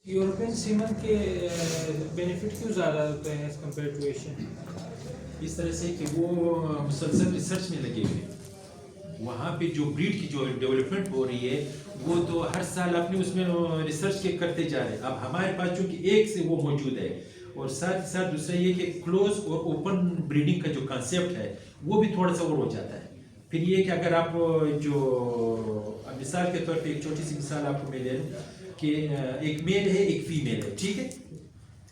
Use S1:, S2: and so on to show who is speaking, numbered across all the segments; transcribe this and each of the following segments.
S1: European semen के benefit क्यों ज़्यादा होते हैं एज कम्पेयर टू एशियन?
S2: इस तरह से कि वो मुसलसल रिसर्च में लगे हुए हैं। वहाँ पे जो ब्रीड की जो डेवलपमेंट हो रही है वो तो हर साल अपने उसमें रिसर्च के करते जा रहे हैं। अब हमारे पास चूंकि एक से वो मौजूद है, और साथ ही साथ दूसरा ये कि क्लोज और ओपन ब्रीडिंग का जो कंसेप्ट है वो भी थोड़ा सा और हो जाता है। फिर ये कि अगर आप जो मिसाल के तौर पे एक छोटी सी मिसाल आपको मैं ले लूँ कि एक मेल है एक फीमेल है, ठीक है।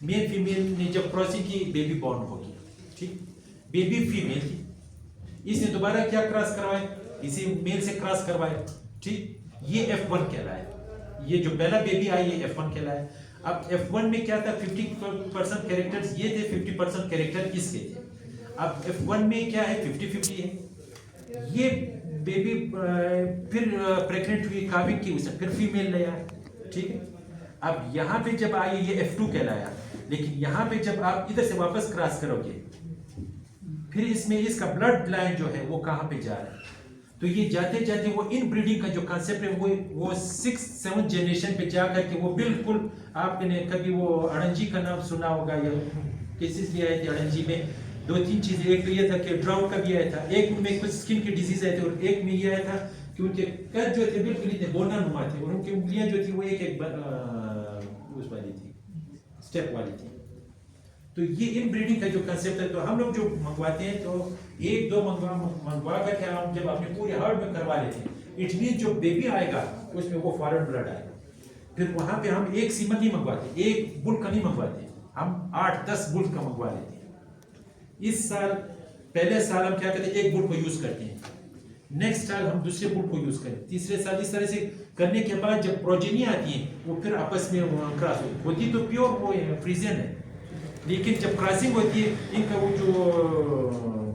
S2: मेल फीमेल ने जब क्रॉसिंग की बेबी बॉर्न होगी, ठीक, बेबी फीमेल की, इसने दोबारा क्या क्रॉस करवाए, इसी मेल से क्रॉस करवाए, ठीक, ये F1 कहलाए। ये जो पहला बेबी आई ये F1 कहलाए। अब F1 में क्या था, 50% कैरेक्टर्स ये थे, 50% कैरेक्टर इसके थे। अब F1 में क्या है, 50-50 है। ये बेबी फिर प्रेग्नेंट हुई, काविक की, उसने फिर फीमेल ले आया, ठीक है। अब यहाँ पे जब आई ये F2 कहलाया, लेकिन यहाँ पे जब आप इधर से वापस क्रॉस करोगे फिर इसमें इसका ब्लड लाइन जो है वो कहाँ पे जा रहा है, तो ये जाते जाते वो इन ब्रीडिंग का जो कंसेप्ट है वो 6-7 जनरेशन पे जा करके वो बिल्कुल, आपने कभी वो अड़ंजी का नाम सुना होगा, या केसेस भी आए थे अड़ंजी में। 2-3 चीजें, एक तो ये था कि ड्राउट का भी आया था, एक में कुछ स्किन के डिजीज आए थे, और एक में ये आया था कि उनके कद जो थे बिल्कुल इतने बोना नुमा थे, और उनकी उंगलियां जो थी वो एक उस वाली थी, स्टेप वाली थी। तो ये इन ब्रीडिंग का जो कंसेप्ट है, तो हम लोग जो मंगवाते हैं तो 1-2 मंगवा करके हम जब अपने पूरे हर्ड में करवा लेते हैं, इट मीन जो बेबी आएगा उसमें वो फॉरेन ब्लड आएगा। फिर वहां पे हम एक सीमन नहीं मंगवाते, एक बुल का नहीं मंगवाते, हम 8-10 बुल का मंगवा लेते हैं। इस साल पहले साल हम क्या करते हैं, एक बुल को यूज करते हैं, नेक्स्ट साल हम दूसरे बुल को यूज करें, तीसरे साल इस तरह से करने के बाद जब प्रोजेनी आती है वो फिर आपस में क्रॉस होती तो प्योर वो फ्रीजियन है, लेकिन जब क्रॉसिंग होती है इनका वो जो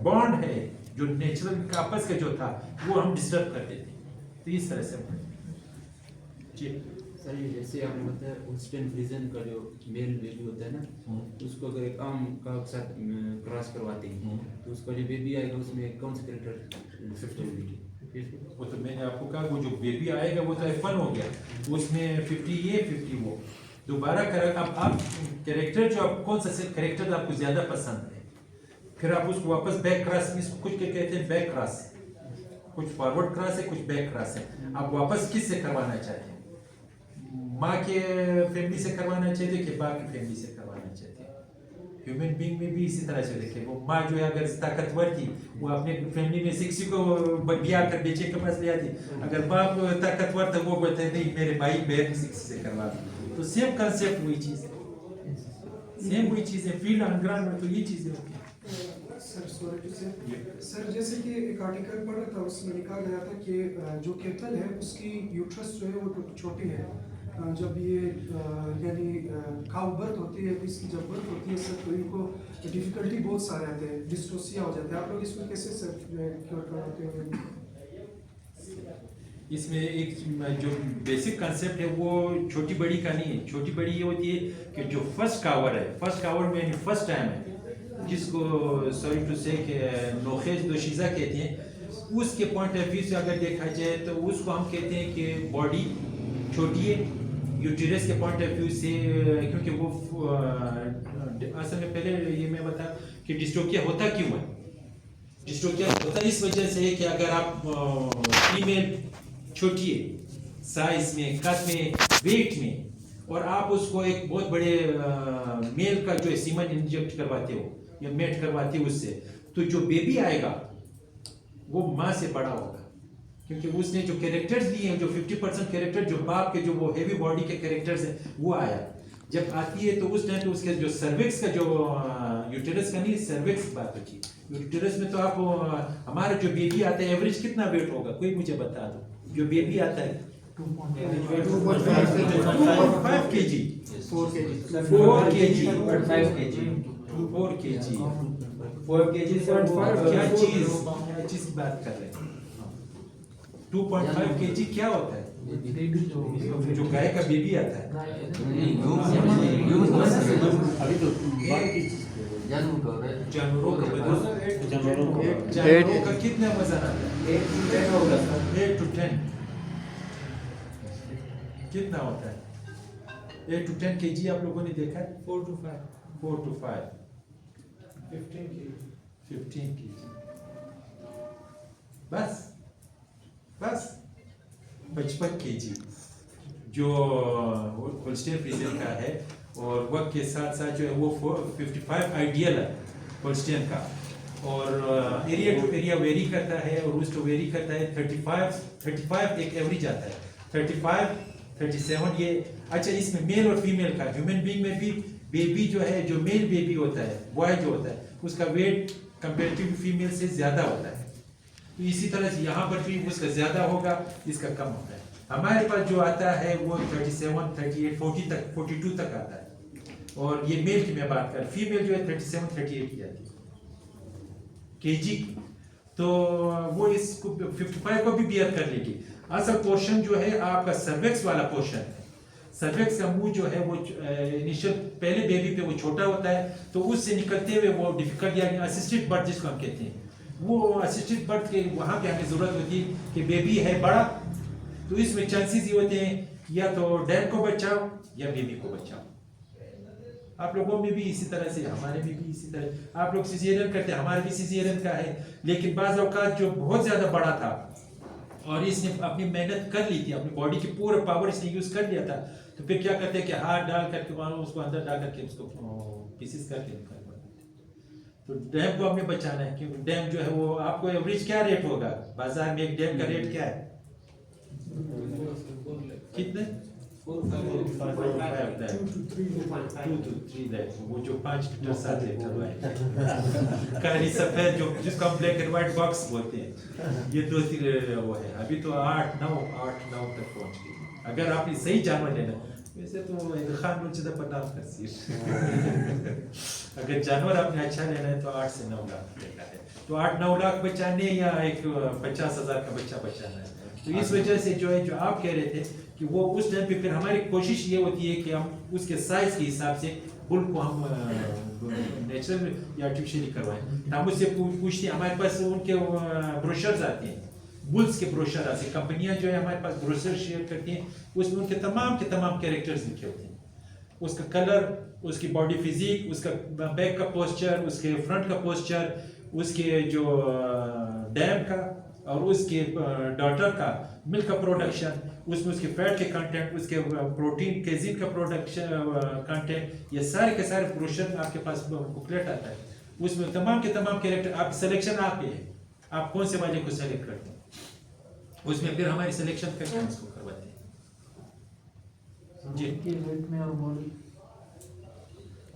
S2: बॉन्ड है जो नेचुरल का आपस का जो था वो हम डिस्टर्ब कर देते हैं। तो इस तरह से जी
S3: सर, ये जैसे आपने बताया होल्स्टाइन फ्रीजियन का जो मेल बेबी होता है ना, उसको अगर एक आम का साथ क्रॉस करवाते हैं तो उसका जो बेबी आएगा उसमें कौन सा कैरेक्टर शिफ्ट होगी?
S2: वो तो मैंने आपको कहा वो जो बेबी आएगा वो तो F1 हो गया, उसमें 50 ये 50 वो दोबारा कर। अब आप कैरेक्टर जो आप कौन सा कैरेक्टर आपको ज्यादा पसंद है, फिर आप उसको वापस बैक क्रॉस, इसको कुछ क्या कहते हैं बैक क्रॉस, कुछ फॉरवर्ड क्रॉस है कुछ बैक क्रॉस है, आप वापस किस से करवाना चाहते हैं, माँ के फैमिली से करवाना चाहते हैं कि बाप की फैमिली से करवाना चाहते हैं? ह्यूमन बीइंग में भी इसी तरह से देखें, वो माँ जो है अगर ताकतवर थी वो अपने फैमिली में किसी को ब्याह कर बेचे के पास ले आती, अगर बाप ताकतवर था वो बोलते नहीं मेरे भाई बहन किसी से करवा दो। तो सेम कंसेप्ट वही चीज है, सेम वही चीज है, फील्ड अंडरग्राउंड में तो ये चीजें होती है।
S4: सर सॉरी सर, जैसे कि एक आर्टिकल पढ़ा था उसमें लिखा गया था कि जो केटल है उसकी यूट्रस जो है वो छोटी है, जब ये यानी काउ बर्थ होती है, इसकी जब बर्थ होती है सर तो इनको डिफिकल्टी बहुत सारे आते हैं, डिस्टोसिया हो जाता है, आप लोग इसमें कैसे सर क्योर करवाते हो?
S2: इसमें एक जो बेसिक कंसेप्ट है वो छोटी बड़ी का नहीं है, छोटी बड़ी ये होती है कि जो फर्स्ट कावर है, फर्स्ट कावर में फर्स्ट टाइम है, जिसको सॉरी टू से कि नोखेज दोशीज़ा कहते हैं, उसके पॉइंट ऑफ व्यू से अगर देखा जाए तो उसको हम कहते हैं कि बॉडी छोटी है यूटेरस के पॉइंट ऑफ व्यू से, क्योंकि वो असल में पहले ये मैं बता कि डिस्ट्रोकिया होता क्यों है। डिस्ट्रोकिया होता इस वजह से है कि अगर आप फीमेल छोटी है साइज में, कद में, वेट में, और आप उसको एक बहुत बड़े मेल का जो सीमन इंजेक्ट करवाते हो या मेट करवाते हो उससे, तो जो बेबी आएगा वो माँ से बड़ा होगा, क्योंकि उसने जो कैरेक्टर्स दिए हैं, जो 50% कैरेक्टर जो बाप के जो वो हेवी बॉडी के कैरेक्टर्स हैं वो आया। जब आती है तो उस टाइम पे उसके जो सर्विक्स का जो यूटेरस का नहीं, सर्विक्स बात होती है। यूटेरस में तो आप हमारा जो बेबी आता है एवरेज कितना वेट होगा, कोई मुझे बता दो, जो बेबी आता है 2.5 kg, 4 kg, 4 kg क्या चीज बात कर रहे हैं? 2.5 kg क्या होता है? जो गाय का बेबी आता है,
S3: अभी तो
S2: जानवरों का कितना वजन आता है? 8 to 10 कितना होता है? 8 to 10 kg आप लोगों ने देखा है?
S1: 4 to 5.
S2: 4 to 5,
S1: 15 kg.
S2: 15 kg. बस 55 kg जो होल्स्टेन फ्रीजियन का है, और वक्त के साथ साथ जो है वो 55 आइडियल है होल्स्टेन का, और एरिया टू एरिया वेरी करता है, और रूस टू वेरी करता है। 35 एक एवरेज आता है, 35 37 ये। अच्छा, इसमें मेल और फीमेल का, ह्यूमन बीइंग में भी बेबी जो है, जो मेल बेबी होता है, बॉय जो होता है, उसका वेट कंपेरेटिव फीमेल से ज्यादा होता है। तो इसी तरह से यहाँ पर भी उसका ज्यादा होगा, इसका कम होता है। हमारे पास जो आता है वो 37 38 40 तक 42 तक आता है, और ये मेल की मैं बात कर, फीमेल जो है 37 38 की आती है केजी की। तो वो इसको 55 को भी बियर कर लेगी। असल पोर्शन जो है आपका सर्वेक्स वाला पोर्शन है। सर्वेक्स का मुंह जो है वो इनिशियल पहले बेबी पे वो छोटा होता है, तो उससे निकलते हुए वो डिफिकल्ट या असिस्टेड बर्थ जिसको हम कहते हैं, वो असिस्टेड बर्थ के वहाँ पे हमें जरूरत होती है कि बेबी है बड़ा, तो इसमें चांसेस ये होते हैं या तो डैड को बचाओ या बेबी को बचाओ। आप लोगों में भी इसी तरह से, हमारे में भी इसी तरह। आप लोग सिजेरियन करते हैं, हमारे भी सिजेरियन का है, लेकिन बाज़ औक़ात जो बहुत ज़्यादा बड़ा था और इसने अपनी मेहनत कर ली थी, अपनी बॉडी की पूरा पावर इसने यूज़ कर लिया था, तो फिर क्या करते हैं कि हाथ डाल करके मानो उसको अंदर डाल करके उसको पीसेस करके निकाल। तो डैम को हमें बचाना है, क्योंकि डैम जो है वो आपको एवरेज क्या रेट होगा बाजार में, एक डैम का रेट क्या है, कितने? 2 to 3 लाख। वो जो 5 लीटर 7 लीटर काली सफेद जो जिसको हम ब्लैक एंड व्हाइट बॉक्स बोलते हैं, ये 2-3 वो है। अभी तो 8-9 तक पहुंच गई। अगर आप सही जानवर लेना, वैसे तो खान मुझे पता कर अगर जानवर आपने अच्छा लेना है तो 8 से 9 लाख लेना है, तो 8-9 लाख बचाने या एक 50,000 का बच्चा बचाना है। तो इस वजह से जो है, जो आप कह रहे थे कि वो उस टाइम पे फिर हमारी कोशिश ये होती है कि हम उसके साइज के हिसाब से बुल को हम नेचुरल या आर्टिफिशियली करवाएं। हम उससे पूछते हैं, हमारे पास उनके ब्रोशर्स आते हैं, बुल्स के ब्रोशर आते हैं, कंपनियां जो है हमारे पास ब्रोशर शेयर करती हैं, उसमें उनके तमाम के तमाम कैरेक्टर्स लिखे होते हैं, उसका कलर, उसकी बॉडी फिजिक, उसका बैक का पोस्चर, उसके फ्रंट का पोस्चर, उसके जो डैम का और उसके डॉटर का मिल्क का प्रोडक्शन, उसमें उसके फैट के कंटेंट, उसके प्रोटीन केजिन का प्रोडक्शन कंटेंट, ये सारे के सारे ब्रोशर आपके पास बुकलेट आता है, उसमें तमाम के तमाम कैरेक्टर। आप सिलेक्शन आप पे है, आप कौन से वाले को सेलेक्ट करते हैं, उसमें फिर हमारी सिलेक्शन करके हम उसको करवाते हैं जी।
S5: उनके वेट में और बॉडी,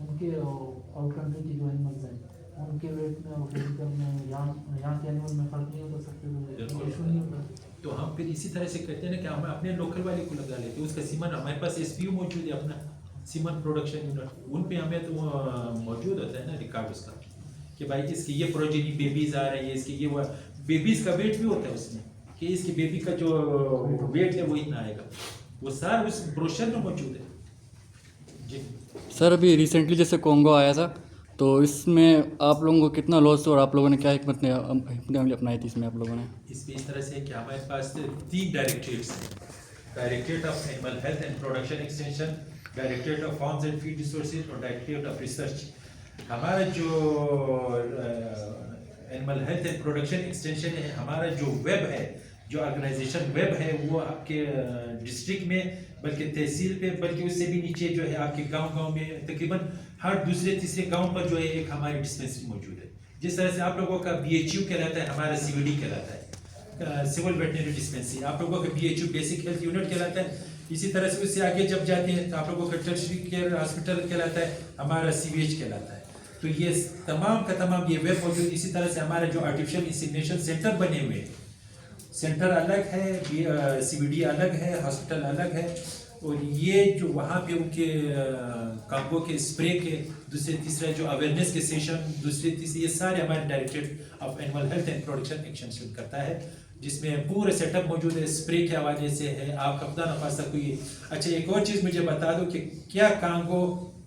S5: उनके आउट कंट्री की जो एनिमल्स हैं उनके वेट में और फिजिकल में यहाँ के एनिमल में फर्क नहीं हो सकते, इशू नहीं होता।
S2: तो हम फिर इसी तरह से करते हैं ना कि हम अपने लोकल वाले को लगा लेते हैं, उसका सीमन हमारे पास एसपीयू मौजूद है, अपना सीमन प्रोडक्शन यूनिट, उन पे हमें तो मौजूद होता है ना रिकॉर्ड उसका, कि भाई इसकी ये प्रोजेनी बेबीज आ रही है, इसकी ये बेबीज का वेट भी होता है उसमें, कि इसकी बेबी का जो वेट है वो इतना आएगा, वो सारा उस ब्रोशर में मौजूद है जी।
S6: सर अभी रिसेंटली जैसे कोंगो आया था, तो इसमें आप लोगों को कितना लॉस और आप लोगों ने क्या हिकमत अपनाई थी इसमें आप लोगों ने?
S2: इसमें इस तरह से कि हमारे पास 3 डायरेक्टरेट्स हैं, directorate of animal health and production extension, directorate of farms and feed resources और डायरेक्टरेट ऑफ रिसर्च। हमारा जो animal health and production extension है, हमारा जो वेब है, जो ऑर्गेनाइजेशन वेब है, वो आपके डिस्ट्रिक्ट में, बल्कि तहसील पे, बल्कि उससे भी नीचे जो है आपके गांव में तकरीबन हर दूसरे तीसरे गांव पर जो है एक हमारी डिस्पेंसरी मौजूद है। जिस तरह से आप लोगों का BHU कहलाता है, हमारा CVD कहलाता है, सिविल वेटनरी डिस्पेंसरी, आप लोगों का BHU बेसिक हेल्थ यूनिट कहलाता है। इसी तरह से उससे आगे जब जाते हैं तो आप लोगों का टर्शरी केयर हॉस्पिटल कहलाता है, हमारा CVH कहलाता है। तो ये तमाम का तमाम ये वेब मौजूद। इसी तरह से हमारा जो आर्टिफिशियल इंसेमिनेशन सेंटर बने हुए हैं, सेंटर अलग है, CVD अलग है, हॉस्पिटल अलग है, और ये जो वहाँ पे उनके कांगो के स्प्रे के दूसरे तीसरे जो अवेयरनेस के सेशन दूसरे तीसरे, ये सारे हमारे directorate of animal health and production extension करता है, जिसमें पूरे सेटअप मौजूद है, स्प्रे के हवाले से है। आपका खुदा न खास्ता कोई अच्छा एक और चीज़ मुझे बता दो कि क्या कांगो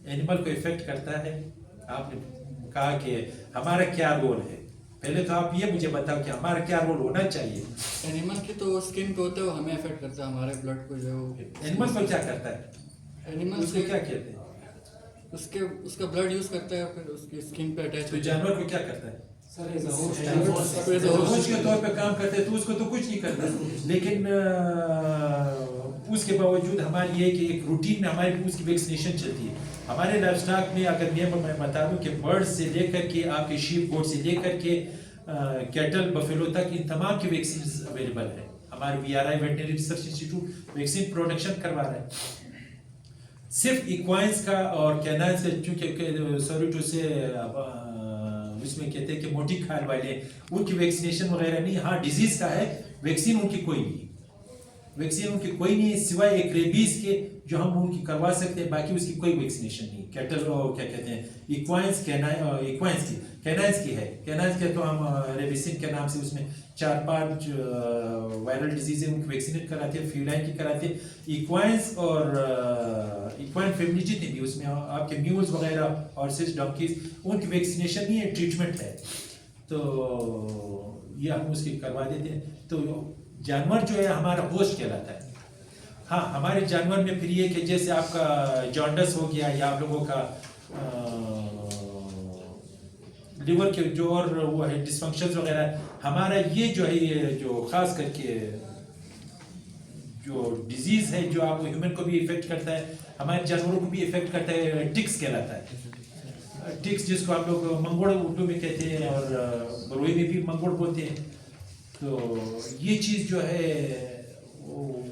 S2: एनिमल को इफेक्ट करता है? आपने कहा कि हमारा क्या रोल है, पहले तो आप ये मुझे बताओ कि हमारा क्या रोल होना चाहिए।
S6: एनिमल की तो स्किन पे होता है, वो हमें अफेक्ट करता है, हमारे ब्लड को जो
S2: एनिमल को क्या करता है?
S6: एनिमल्स
S2: उसको क्या कहते हैं?
S6: उसका ब्लड यूज़ करता है फिर उसकी स्किन पे अटैच
S2: तो जानवर को क्या करता है?
S4: Sir as a host
S2: host के तौर पे काम करते हैं, तो उसको तो कुछ नहीं करता, लेकिन उसके बावजूद हमारी ये कि एक रूटीन में हमारी उसकी वैक्सीनेशन चलती है। हमारे लाइफ स्टॉक में अगर मैं बता दूं कि बर्ड से लेकर के आपके शीप गोट से लेकर के कैटल बफेलो तक इन तमाम की वैक्सीन अवेलेबल है। हमारे VRI veterinary research institute vaccine production करवा रहा है। सिर्फ इक्वाइंस का और कैनाइंस का, चूंकि सॉरी टू से उसमें कहते हैं कि मोटी खाल वाले उनकी वैक्सीनेशन वगैरह नहीं। हाँ, डिजीज का है, वैक्सीन उनकी कोई नहीं, वैक्सीन उनकी कोई नहीं सिवाय एक रेबीज के जो हम उनकी करवा सकते हैं, बाकी उसकी कोई वैक्सीनेशन नहीं। कैटल और क्या कहते हैं इक्वाइंस कैनाइंस की है। कैनाइंस के तो हम रेबिसिन के नाम से उसमें 4-5 वायरल डिजीज उनकी वैक्सीनेट कराते हैं, फ्यूलाइन की कराते हैं। इक्वाइंस और इक्वाइन फैमिली जितनी भी उसमें आपके म्यूल्स वगैरह हॉर्सेस डॉकीज उनकी वैक्सीनेशन नहीं है, ट्रीटमेंट है, तो ये हम उसकी करवा देते हैं। तो जानवर जो है हमारा होस्ट कहलाता है। हाँ, हमारे जानवर में फिर ये कि जैसे आपका जॉन्डस हो गया या आप लोगों का लिवर के जो और वो है डिस्फंक्शंस वगैरह, हमारा ये जो है ये जो खास करके जो डिजीज है जो आपको ह्यूमन को भी इफेक्ट करता है, हमारे जानवरों को भी इफेक्ट करता है, टिक्स कहलाता है। टिक्स जिसको आप लोग मंगोड़ उर्दू में कहते हैं और बरोई में भी मंगोड़ बोलते हैं। तो ये चीज़ जो है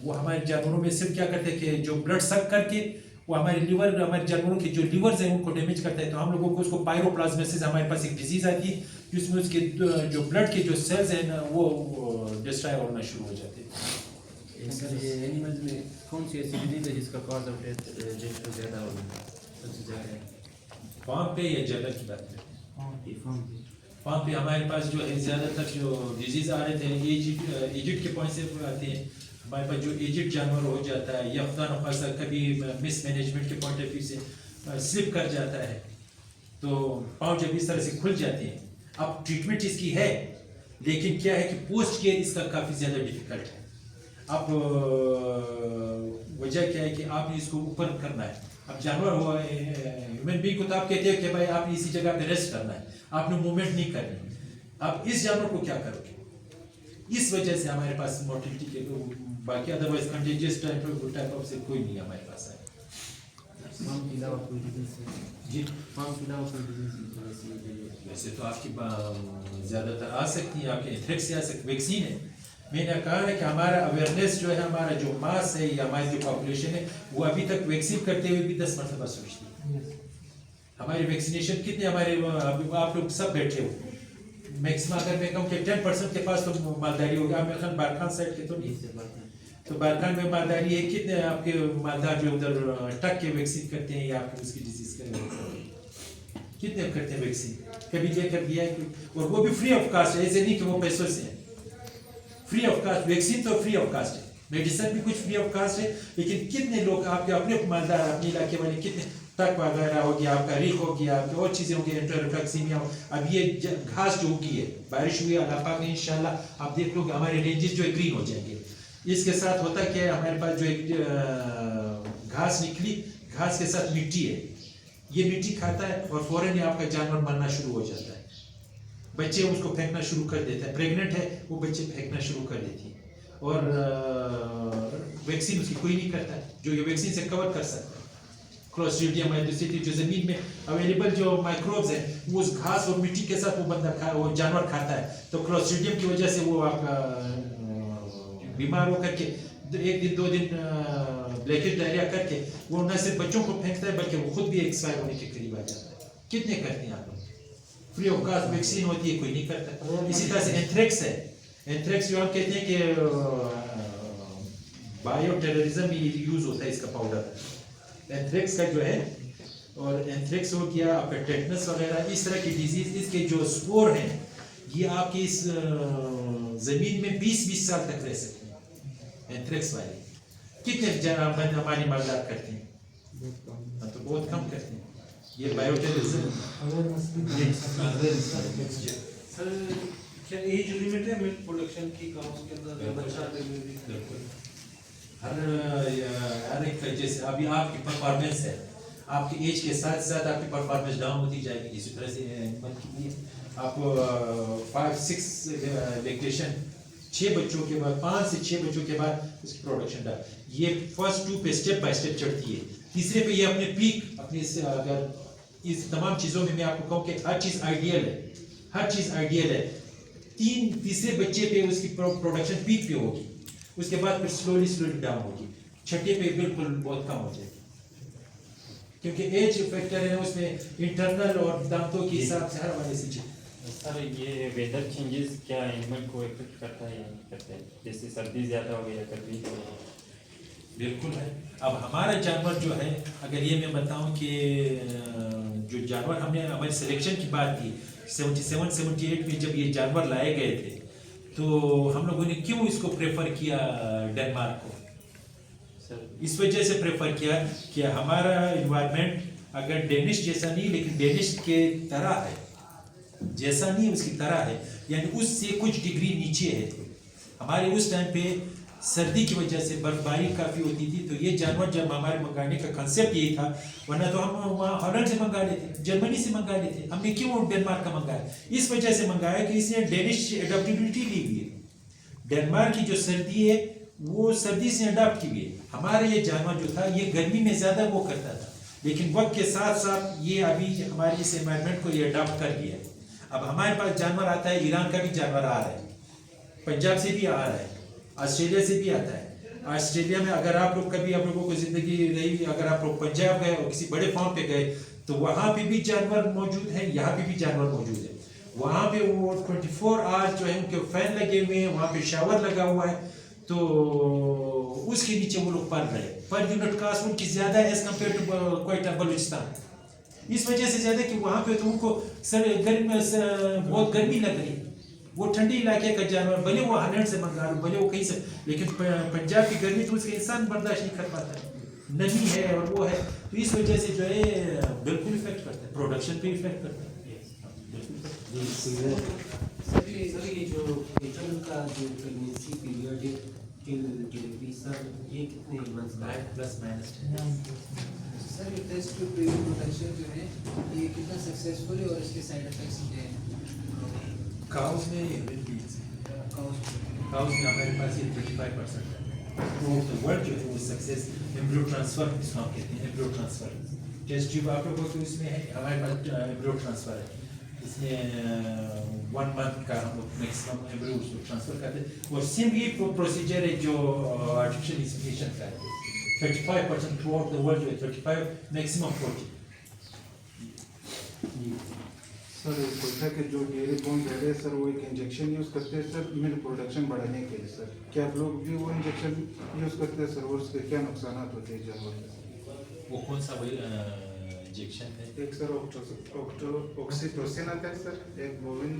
S2: वो हमारे जानवरों में सिर्फ क्या करते हैं कि जो ब्लड सक करके वो हमारे लिवर, हमारे जानवरों के जो लिवर्स हैं उनको डैमेज करता है। तो हम लोगों को उसको पायरोप्लाज्मेसिस, हमारे पास एक डिजीज आती है जिसमें उसके जो ब्लड के जो सेल्स हैं ना वो डिस्ट्रॉय होना शुरू हो जाते हैं।
S3: सर ये एनिमल्स में कौन सी ऐसी डिजीज है जिसका कॉज ऑफ डेथ ज़्यादा होगा, सबसे ज़्यादा
S2: फार्म पे या जंगल की बात करें?
S3: फार्म
S2: पे हमारे पास जो है ज़्यादातर जो डिजीज आ रहे थे इजिप्ट के पॉइंट से आते हैं। हमारे पास जो एजिड जानवर हो जाता है या खुदा न खास्ता कभी मिसमैनेजमेंट के पॉइंट ऑफ व्यू से स्लिप कर जाता है, तो पाँव जब इस तरह से खुल जाते हैं। अब ट्रीटमेंट इसकी है, लेकिन क्या है कि पोस्ट केयर इसका काफ़ी ज़्यादा डिफिकल्ट है। अब वजह क्या है कि आपने इसको ऊपर करना है। अब जानवर हुआ ह्यूमन बीइंग को तो आप कहते हैं कि भाई आपने इसी जगह पे रेस्ट करना है, आपने मूवमेंट नहीं करनी। अब इस जानवर को क्या करोगे? इस वजह से हमारे पास मोर्टिलिटी के बाकी अदरवाइज कंटेजियस टाइप ऑफ से कोई नहीं हमारे पास है।
S3: फार्म के अलावा कोई डिजीज
S2: जी,
S3: फार्म के अलावा कोई डिजीज
S2: वैसे तो आपकी ज़्यादातर आ सकती है, आपके एंथ्रेक्स से आ सकती, वैक्सीन है। मैंने कहा है कि हमारा अवेयरनेस जो है, हमारा जो मास है या हमारी जो पॉपुलेशन है वो अभी तक वैक्सीन करते हुए भी 10 मरतबा सोचती है। हमारी वैक्सीनेशन कितने हमारे आप लोग सब बैठे हो, मैक्सिमम अगर मैं कहूँ कि 10% के पास तो मालदारी होगा। आप मेरे बारखान साइड के तो नहीं, तो बारखान में मालदारी है। कितने आपके मालदार जो उधर टक के वैक्सीन करते हैं या आपके उसकी डिजीज का कितने करते हैं वैक्सीन? कभी लेकर दिया है? और वो भी फ्री ऑफ कास्ट है, ऐसे नहीं कि वो पैसों से है, फ्री ऑफ कास्ट। वैक्सीन तो फ्री ऑफ कास्ट है, मेडिसिन भी कुछ फ्री ऑफ कास्ट है, लेकिन कितने लोग आपके अपने मालदार अपने इलाके वाले कितने तक वगैरह हो गया, आपका रिक हो गया, आपके और चीज़ें हो गई, इंटरफ्लैक्सीमिया हो। अब ये घास जो उगी है, बारिश हुई अल्लाह पाक ने इंशाल्लाह आप देख लो हमारे रेंजेस जो है ग्रीन हो जाएंगे। इसके साथ होता क्या है, हमारे पास जो एक घास निकली, घास के साथ मिट्टी है, ये मिट्टी खाता है और फौरन ही आपका जानवर मरना शुरू हो जाता है। बच्चे उसको फेंकना शुरू कर देते हैं, प्रेग्नेंट है वो बच्चे फेंकना शुरू कर देती है। और वैक्सीन उसकी कोई नहीं करता है जो ये वैक्सीन से कवर कर सकता है। क्लोस्ट्रीडियम माइकोसिटी जो जमीन में अवेलेबल जो माइक्रोब्स हैं वो उस घास और मिट्टी के साथ वो जानवर खाता है। तो क्लोस्ट्रीडियम की वजह से वो आपका बीमार होकर के 1 दिन 2 दिन ब्लैकेट डायरिया करके वो न सिर्फ बच्चों को फेंकता है बल्कि वो खुद भी एक्सपायर होने के करीब आ जाता है। कितने करते हैं आप लोग? फ्री ऑफ कास्ट वैक्सीन होती है, कोई नहीं करता। इसी तरह से एंथ्रेक्स है, एंथ्रेक्स जो हम कहते हैं कि बायो टेररिज्म में यूज होता है इसका पाउडर एंथ्रेक्स का जो है। और एंथ्रेक्स हो गया, आपका टेटनस वगैरह इस तरह की डिजीज, इसके जो स्पोर हैं ये आपकी इस जमीन में 20-20 साल तक रह सकते हैं। एंथ्रेक्स वाले कितने हमारी मालदार करते हैं? तो बहुत कम करते हैं। ये बायोटेररिज्म
S1: सर क्या एज लिमिट है मिल्क प्रोडक्शन की काउस के अंदर बच्चा डिलीवरी?
S2: हर एक जैसे अभी आपकी परफॉर्मेंस है, आपकी एज के साथ साथ आपकी परफॉर्मेंस डाउन होती जाएगी। इसी तरह से एनिमल की भी आप 5-6 लैक्टेशन 6 बच्चों के बाद 5 से 6 बच्चों के बाद उसकी प्रोडक्शन डाल, ये फर्स्ट 2 पे स्टेप बाय स्टेप चढ़ती है। तीसरे पे ये अपने पीक अपने से, अगर इस तमाम चीज़ों में मैं आपको कहूँ कि हर चीज़ आइडियल है, हर चीज़ आइडियल है। तीसरे बच्चे पे उसकी प्रोडक्शन पीक पे होगी, उसके बाद फिर स्लोली डाउन होगी, छठे पे बिल्कुल बहुत कम हो जाएगी, क्योंकि एज फैक्टर है उसमें इंटरनल और दांतों के हिसाब से हर वाले से।
S7: सर ये वेदर चेंजेस क्या एनिमल को इफेक्ट करता है या नहीं करता है? जैसे सर्दी ज़्यादा हो गई या गर्मी हो गई?
S2: बिल्कुल है। अब हमारा जानवर जो है, अगर ये मैं बताऊं कि जो जानवर हमने हमारी सिलेक्शन की बात की 77-78 में जब ये जानवर लाए गए थे, तो हम लोगों ने क्यों इसको प्रेफर किया डेनमार्क को?
S7: सर
S2: इस वजह से प्रेफर किया कि हमारा इन्वायरमेंट अगर डेनिश जैसा नहीं, लेकिन डेनिश के तरह है, जैसा नहीं उसकी तरह है, यानी उससे कुछ डिग्री नीचे है। हमारे उस टाइम पे सर्दी की वजह से बर्फबारी काफ़ी होती थी, तो ये जानवर जब हमारे मंगाने का कंसेप्ट यही था, वरना तो हम वहाँ हॉलैंड से मंगा लेते, जर्मनी से मंगा लेते, हमने क्यों डेनमार्क का मंगाया? इस वजह से मंगाया कि इसने डेनिश एडप्टेबिलिटी ली हुई है। डेनमार्क की जो सर्दी है वो सर्दी से अडाप्ट की हुई है। हमारा ये जानवर जो था ये गर्मी में ज़्यादा वो करता था, लेकिन वक्त के साथ साथ ये अभी हमारे इस एनवायरनमेंट को ये अडाप्ट कर लिया है। अब हमारे पास जानवर आता है, ईरान का भी जानवर आ रहा है, पंजाब से भी आ रहा है, ऑस्ट्रेलिया से भी आता है। ऑस्ट्रेलिया में अगर आप लोग कभी आप लोगों को जिंदगी रही, अगर आप लोग पंजाब गए और किसी बड़े फार्म पे गए, तो वहाँ पे भी जानवर मौजूद है, यहाँ पे भी जानवर मौजूद है। वहाँ पे वो 24 आवर्स जो है उनके फैन लगे हुए हैं, वहाँ पे शावर लगा हुआ है, तो उसके नीचे वो लोग पल रहे हैं। पर यूनिट कास्ट उनकी ज़्यादा है as compare to Quetta Balochistan, इस वजह से ज़्यादा कि वहाँ पे तो उनको बहुत गर्मी लग रही है। वो ठंडी इलाके का जानवर, भले वो हॉलैंड से मंगा लो, भले वो कहीं से, लेकिन पंजाब की गर्मी तो उसके इंसान बर्दाश्त नहीं कर पाता है, नमी है और वो है, तो इस वजह से जो है बिल्कुल इफेक्ट करता है, प्रोडक्शन पे इफेक्ट करता है।
S8: सर ये जो केटल का जो प्रेगनेंसी पीरियड है टिल डिलीवरी, सर ये कितने मंथ्स का है?
S2: प्लस माइनस
S8: सर ये टेस्ट टू प्रिवेंट प्रोटेक्शन जो है ये कितना सक्सेसफुल है और इसके साइड इफेक्ट्स क्या हैं?
S2: काउस में हमारे पास ये 35% है। तो वर्ड जो है वो सक्सेस एम्ब्रियो ट्रांसफर इसको हम कहते हैं, एम्ब्रियो ट्रांसफर। टेस्ट ट्यूब आप लोगों को इसमें है, हमारे पास एम्ब्रियो ट्रांसफर है, इसमें 1 मंथ का हम लोग मैक्सिमम एम्ब्रियो ट्रांसफर करते हैं। और सेम ये प्रोसीजर है जो आर्टिफिशियल इंसेमिनेशन का है, 35% थ्रू आउट द वर्ल्ड जो है 35 मैक्सिमम 40।
S9: सर कोयटा के जो डेयरी फार्म है सर, वो एक इंजेक्शन यूज़ करते हैं सर मिल्क प्रोडक्शन बढ़ाने के लिए। सर क्या आप लोग भी वो इंजेक्शन यूज़ करते हैं सर, और उसके क्या नुकसान होते हैं जानवर के?
S2: वो कौन सा इंजेक्शन है?
S9: एक सर ऑक्सीटोसिन आता है सर, एक बोविन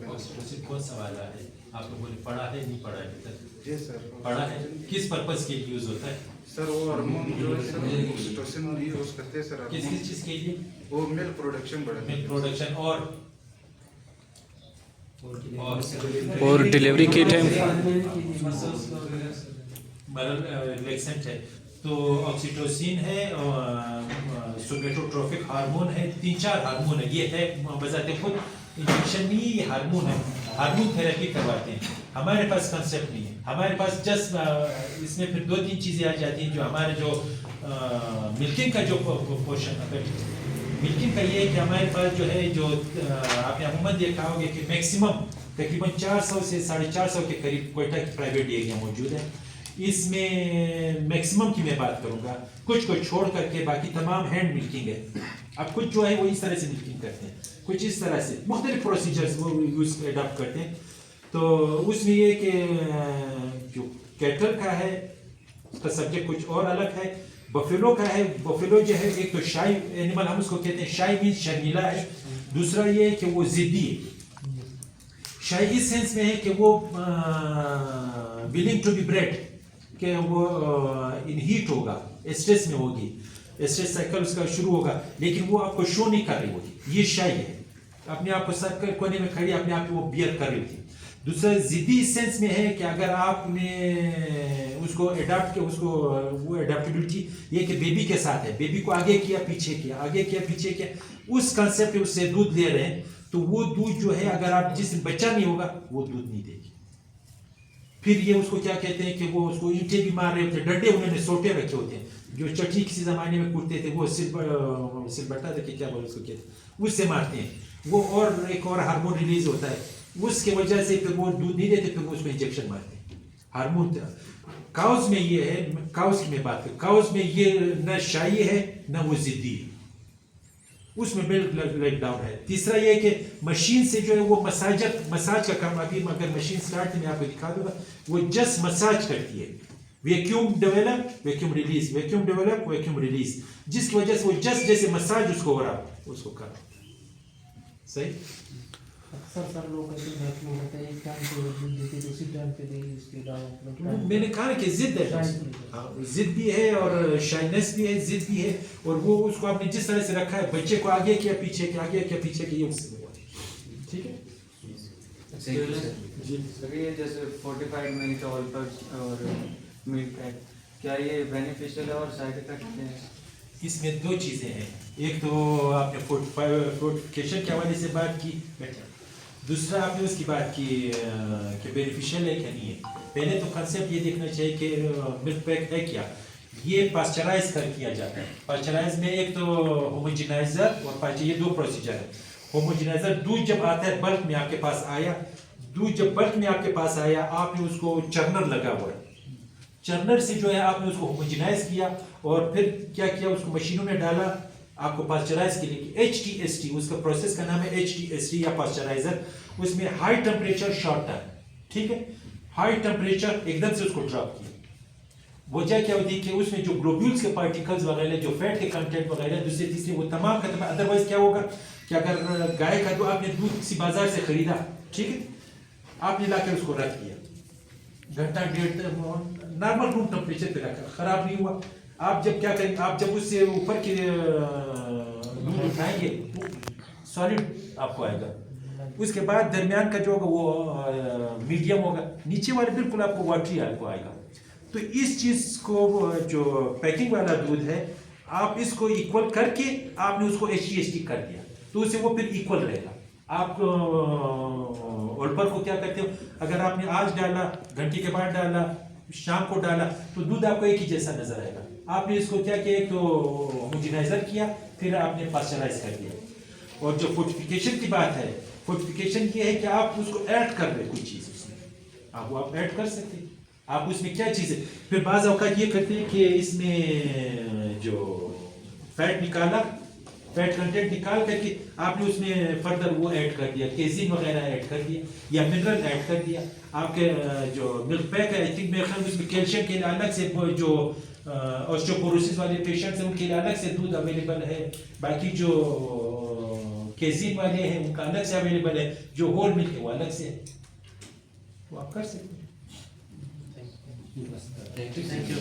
S2: ऑक्सीटोसिन कौन सा वाला है? आप लोगों ने पढ़ा है नहीं पढ़ा है?
S9: जी सर
S2: पढ़ा है। किस पर्पस के लिए यूज होता है?
S9: सर वो हार्मोन जो है सर ऑक्सीटोसिन यूज़ करते हैं सर।
S2: किस किस चीज़ के लिए?
S9: वो मिल्क प्रोडक्शन बढ़ाने,
S2: मिल्क प्रोडक्शन
S6: और डिलीवरी किट है,
S2: रिलैक्सेंट है। तो ऑक्सीटोसिन है, सोमेटोट्रोफिक हार्मोन है, 3-4 हार्मोन है। ये है बजाते खुद इंजेक्शन नहीं, ये हार्मोन है, हार्मोन थेरेपी करवाते हैं। हमारे पास कंसेप्ट नहीं है, हमारे पास जस्ट इसमें फिर 2-3 चीज़ें आ जाती हैं जो हमारे जो मिल्किंग का जो पोर्शन है। मिल्किंग का ये है कि हमारे पास जो है जो आपने अमूमन देखा होगा कि मैक्सिमम तकरीबन 400 से 450 के करीब कोयटा की प्राइवेट एरिया मौजूद है। इसमें मैक्सिमम की मैं बात करूंगा, कुछ को छोड़ करके बाकी तमाम हैंड मिल्किंग है। अब कुछ जो है वो इस तरह से मिल्किंग करते हैं, कुछ इस तरह से मुख्तलिफ प्रोसीजर्स वो यूज अडॉप्ट करते हैं। तो उसमें ये कि जो कैटल का है उसका सब्जेक्ट कुछ और अलग है। बफेलो का है, बफेलो जो है एक तो शाई एनिमल हम उसको कहते हैं, शाई मीन्स शर्मीला है। दूसरा ये कि वो जिद्दी है। शाई इस सेंस में है कि वो विलिंग टू बी ब्रेड, कि वो इन हीट होगा, स्ट्रेस में होगी, स्ट्रेस साइकिल उसका शुरू होगा, लेकिन वो आपको शो नहीं कर रही होगी। ये शाई है, अपने आप को सर कोने में खड़ी अपने आप को वो बियर कर रही थी। दूसरा जिद्दी इस सेंस में है कि अगर आपने उसको अडाप्ट किया, उसको वो अडेप्टेबिलिटी ये कि बेबी के साथ है, बेबी को आगे किया पीछे किया, आगे किया पीछे किया, उस कंसेप्ट उससे दूध ले रहे हैं, तो वो दूध जो है अगर आप जिस दिन बच्चा नहीं होगा वो दूध नहीं देगी। फिर ये उसको क्या कहते हैं कि वो उसको ईंटे भी मार रहे होते, डंडे उन्होंने सोटे रखे होते हैं, जो चटनी किसी जमाने में कूटते थे, वो सिलबट्टा था कि क्या बोले उसको कहते हैं, उससे मारते हैं वो, और एक और हार्मोन रिलीज होता है, उसके वजह से फिर वो दूध नहीं देते, फिर वो उसको इंजेक्शन मारते हैं हार्मोन। काउज में ये है, काउज की मैं बात करूँ, काउज में ये न शाही है न वो जिद्दी है, उसमें बिल्कुल लेट डाउन है। तीसरा ये है कि मशीन से जो है वो मसाज का काम, अभी अगर मशीन स्टार्ट मैं आपको दिखा दूंगा, वो जस्ट मसाज करती है, vacuum develop vacuum release, vacuum develop vacuum release, जिसकी वजह से वो जस्ट जैसे मसाज उसको हो रहा उसको कर सही।
S5: अक्सर सर लोग कहते हैं कि वो कहते हैं एक टाइम पे दूध देते तो उसी टाइम पे देगी, उसके अलावा
S2: मैंने कहा कि जिद है, हाँ जिद भी है और शाइनेस भी है, जिद भी है, और वो उसको आपने जिस तरह से रखा है, बच्चे को आगे किया पीछे किया, आगे किया पीछे किया, उससे हुआ। ठीक है
S10: जी सर, ये जैसे फोर्टिफाइड मिल्क और मिल्क फैट, क्या ये बेनिफिशियल है और साइड इफेक्ट क्या है?
S2: इसमें दो चीज़ें हैं, एक तो आपने फोर्टिफिकेशन के हवाले से बात की, दूसरा आपने उसकी बात की कि बेनिफिशियल है क्या नहीं है। पहले तो कंसेप्ट ये देखना चाहिए कि मिल्क पैक है क्या, ये पास्चराइज कर किया जाता है। पास्चराइज में एक तो होमोजेनाइजर और पास्चर, ये दो प्रोसीजर है। होमोजेनाइजर, दूध जब आता है बल्क में आपके पास आया, दूध जब बल्क में आपके पास आया, आपने उसको चर्नर लगा हुआ है, चर्नर से जो है आपने उसको होमोजेनाइज किया और फिर क्या किया, उसको मशीनों में डाला आपको पास्चराइज के लिए। HTST उसका प्रोसेस का नाम है, HTST या पास्चराइजर। उसमें हाई टेम्परेचर शॉर्ट टाइम, ठीक है, हाई टेम्परेचर एकदम से उसको ड्रॉप किया। वजह क्या होती है कि उसमें जो ग्लोब्यूल्स के पार्टिकल्स वगैरह, जो फैट के कंटेंट वगैरह, दूसरे तीसरे वो तमाम खत्म। अदरवाइज क्या होगा कि अगर गाय का दूध आपने दूध किसी बाजार से खरीदा, ठीक है, आपने लाकर उसको रख दिया घंटा डेढ़, नॉर्मल रूम टेम्परेचर पे रखा, खराब नहीं हुआ। आप जब क्या करेंगे, आप जब उससे ऊपर के दूध उठाएंगे सॉलिड आपको आएगा, उसके बाद दरमियान का जो होगा वो मीडियम होगा, नीचे वाले बिल्कुल आपको वाटरी आपको आएगा। तो इस चीज को जो पैकिंग वाला दूध है, आप इसको इक्वल करके आपने उसको HTST कर दिया, तो उससे वो फिर इक्वल रहेगा। आप ओल्पर को क्या करते हो, अगर आपने आज डाला, घंटे के बाद डाला, शाम को डाला, तो दूध आपको एक ही जैसा नजर आएगा। आपने इसको क्या किया, एक तो होमोजेनाइजर किया, फिर आपने पास्चराइज कर दिया। और जो फोर्टिफिकेशन की बात है, फोर्टिफिकेशन ये है कि आप उसको ऐड कर रहे कोई चीज उसमें, आप ऐड कर सकते हैं। आप उसमें क्या चीज़ है, फिर बाज़ औक़ात ये करते हैं कि इसमें जो फैट निकाला, फैट कंटेंट निकाल करके आपने उसमें फर्दर वो ऐड कर दिया, केजिन वगैरह ऐड कर दिया या मिनरल ऐड कर दिया। आपके जो मिल्क पैक है, आई थिंक मेरे ख्याल में उसमें कैल्शियम के लिए अलग से, जो ऑस्टियोपोरोसिस वाले पेशेंट्स हैं उनके लिए अलग से दूध अवेलेबल है, बाकी जो केजिन वाले हैं उनका अलग से अवेलेबल है, जो होल मिल्क है वो अलग से है, वो आप कर सकते हैं।
S3: Thank you.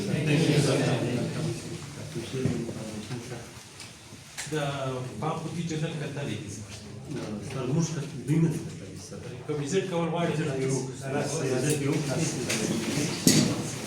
S2: Farm Putty Journal करता रहती है
S11: सर, मुश्किल दिन
S2: विजिट कवर वाइड